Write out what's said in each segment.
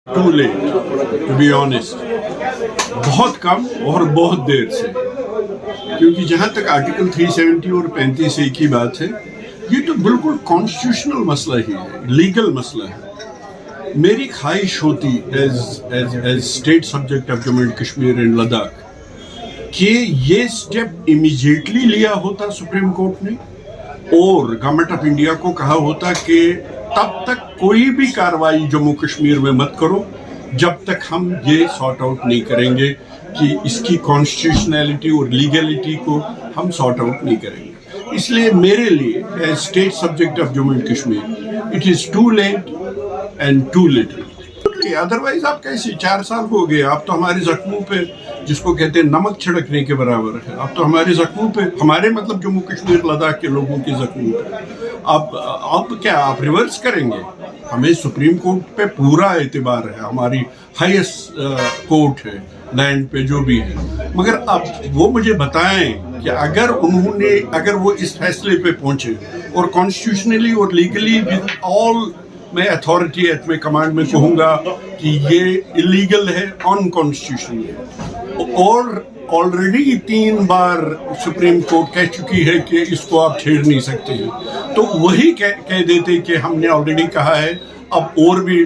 To late to be honest, बहुत कम और बहुत देर से, क्योंकि जहाँ तक आर्टिकल 370 और 35A की बात है, ये तो बिल्कुल कॉन्स्टिट्यूशनल मसला ही है, लीगल मसला है। मेरी ख्वाहिश होती as state subject of Jammu and Kashmir and Ladakh कि ये स्टेप इमीडिएटली लिया होता सुप्रीम कोर्ट ने और गवर्नमेंट ऑफ इंडिया को कहा होता कि तब तक कोई भी कार्रवाई जम्मू कश्मीर में मत करो जब तक हम ये सॉर्ट आउट नहीं करेंगे कि इसकी कॉन्स्टिट्यूशनैलिटी और लीगैलिटी को हम सॉर्ट आउट नहीं करेंगे। इसलिए मेरे लिए as state subject of Jammu and Kashmir it is too late and too little. Otherwise आप कैसे 4 साल हो गए, आप तो हमारे जख्मों पे, जिसको कहते हैं नमक छिड़कने के बराबर है, आप तो हमारे जख्मों पे, हमारे मतलब जम्मू कश्मीर लद्दाख के लोगों के जख्मों पे आप क्या आप रिवर्स करेंगे? हमें सुप्रीम कोर्ट पे पूरा एतबार है, हमारी हाईएस्ट कोर्ट है लैंड पे जो भी है, मगर अब वो मुझे बताएं कि अगर वो इस फैसले पे पहुंचे और कॉन्स्टिट्यूशनली और लीगली विद ऑल, मैं अथॉरिटी एट में कमांड में कहूँगा कि ये इलीगल है, अनकॉन्स्टिट्यूशनल है, और ऑलरेडी 3 बार सुप्रीम कोर्ट कह चुकी है कि इसको आप छेड़ नहीं सकते हैं, तो वही कह देते कि हमने ऑलरेडी कहा है, अब और भी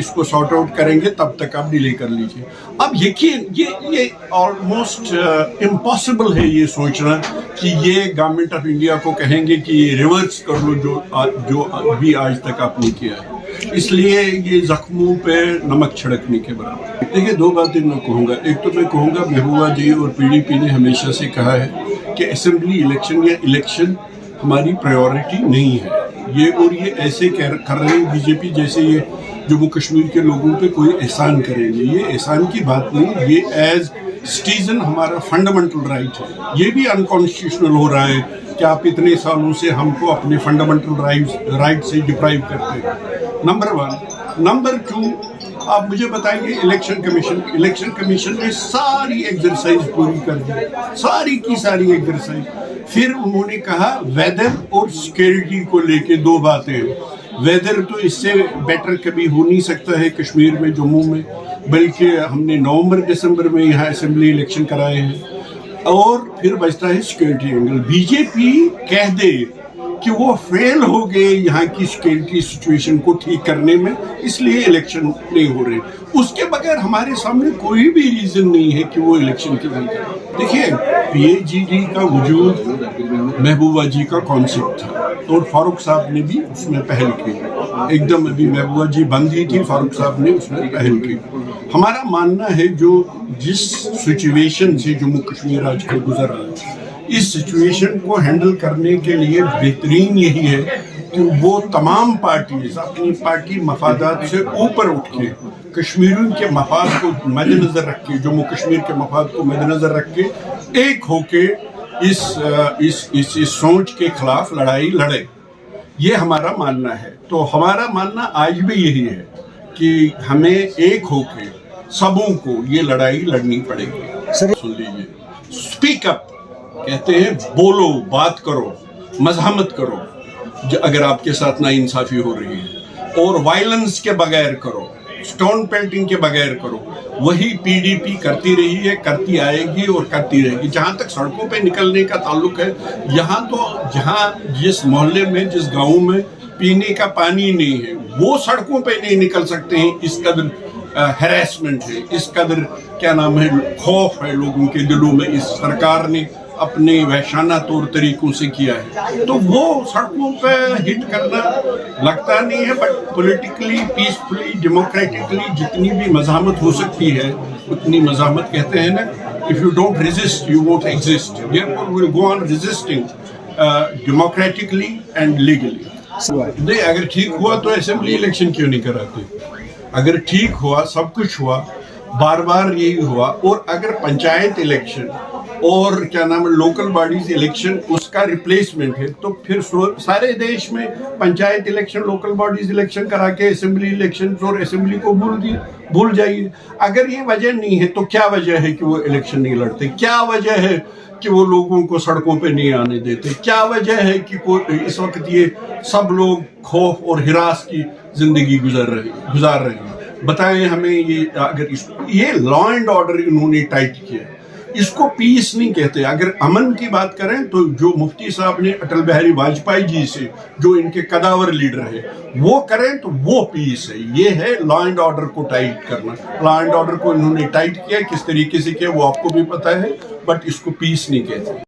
इसको सॉर्ट आउट करेंगे, तब तक आप डिले कर लीजिए। अब यकीन ये ऑलमोस्ट इम्पॉसिबल है ये सोचना कि ये गवर्नमेंट ऑफ इंडिया को कहेंगे कि ये रिवर्स कर लो जो भी आज तक आपने किया है। इसलिए ये जख्मों पे नमक छिड़कने के बराबर। देखिए 2 बातें मैं कहूँगा। एक तो मैं कहूँगा महबूबा जी और पीडीपी ने हमेशा से कहा है कि असेंबली इलेक्शन या इलेक्शन हमारी प्रायोरिटी नहीं है। ये ऐसे कर रहे हैं बीजेपी जैसे ये जम्मू कश्मीर के लोगों पे कोई एहसान करेंगे। ये एहसान की बात नहीं, ये एज सिटीजन हमारा फंडामेंटल राइट है। ये भी अनकॉन्स्टिट्यूशनल हो रहा है कि आप इतने सालों से हमको अपने फंडामेंटल राइट से डिप्राइव करते हैं, नंबर 1। नंबर 2, आप मुझे बताइए इलेक्शन कमीशन ने सारी एक्सरसाइज पूरी कर दी, सारी की सारी एक्सरसाइज। फिर उन्होंने कहा वेदर और सिक्योरिटी को लेके 2 बातें। वेदर तो इससे बेटर कभी हो नहीं सकता है कश्मीर में, जम्मू में, बल्कि हमने नवंबर दिसंबर में यहाँ असेंबली इलेक्शन कराए हैं। और फिर बचता है सिक्योरिटी एंगल। बीजेपी कह दे कि वो फेल हो गए यहाँ की सिक्योरिटी सिचुएशन को ठीक करने में, इसलिए इलेक्शन नहीं हो रहे। उसके बगैर हमारे सामने कोई भी रीजन नहीं है कि वो इलेक्शन क्यों नहीं करें। देखिए PAGD का वजूद महबूबा जी का कॉन्सेप्ट था और फारूक साहब ने भी उसमें पहल की। एकदम अभी महबूबा जी बंद ही थी, फारूक साहब ने उसमें पहल की। हमारा मानना है जो जिस सिचुएशन से जम्मू कश्मीर आजकल गुजर रहा है, इस सिचुएशन को हैंडल करने के लिए बेहतरीन यही है कि वो तमाम पार्टीज अपनी पार्टी मफादात से ऊपर उठ के कश्मीरियों के मफाद को मद्देनजर रख के, जम्मू कश्मीर के मफाद को मद्देनजर रख के एक होके इस सोच के खिलाफ लड़ाई लड़े। ये हमारा मानना है। तो हमारा मानना आज भी यही है कि हमें एक होके सबों को ये लड़ाई लड़नी पड़ेगी। सुन लीजिए, स्पीक अप कहते हैं, बोलो, बात करो, मज़ाहमत करो अगर आपके साथ नाइंसाफी हो रही है, और वायलेंस के बगैर करो, स्टोन पेल्टिंग के बगैर करो। वही PDP करती रही है, करती आएगी और करती रहेगी। जहाँ तक सड़कों पे निकलने का ताल्लुक है, यहाँ तो जहाँ जिस मोहल्ले में, जिस गांव में पीने का पानी नहीं है, वो सड़कों पे नहीं निकल सकते हैं। इस कदर हैरेसमेंट है, इस कदर क्या नाम है, खौफ है लोगों के दिलों में। इस सरकार ने अपने वहशाना तौर तरीकों से किया है, तो वो सड़कों पे हिट करना लगता नहीं है। बट पॉलिटिकली, पीसफुली, डेमोक्रेटिकली जितनी भी मज़ाहमत हो सकती है उतनी मज़ाहमत, कहते हैं ना, if you don't resist you won't exist. Therefore we will go on resisting democratically and legally. नहीं, अगर ठीक हुआ तो असेंबली इलेक्शन क्यों नहीं कराते? अगर ठीक हुआ, सब कुछ हुआ, बार बार यही हुआ, और अगर पंचायत इलेक्शन और क्या नाम है लोकल बॉडीज इलेक्शन उसका रिप्लेसमेंट है, तो फिर सारे देश में panchayat election, local bodies election करा के असेंबली इलेक्शन और असेंबली को भूल जाइए। अगर ये वजह नहीं है तो क्या वजह है कि वो इलेक्शन नहीं लड़ते? क्या वजह है कि वो लोगों को सड़कों पे नहीं आने देते? क्या वजह है कि इस वक्त ये सब लोग खौफ और हिरास की जिंदगी गुजार रहे हैं? بتائیں ہمیں یہ اگر یہ لا اینڈ آرڈر انہوں نے ٹائٹ کیا، اس کو پیس نہیں کہتے. اگر امن کی بات کریں تو جو مفتی صاحب نے اٹل بہاری واجپئی جی سے جو ان کے قداور لیڈر ہے وہ کریں تو وہ پیس ہے. یہ ہے لا اینڈ آرڈر کو ٹائٹ کرنا. لا اینڈ آرڈر کو انہوں نے ٹائٹ کیا، کس طریقے سے کیا وہ آپ کو بھی پتا ہے، بٹ اس کو پیس نہیں کہتے.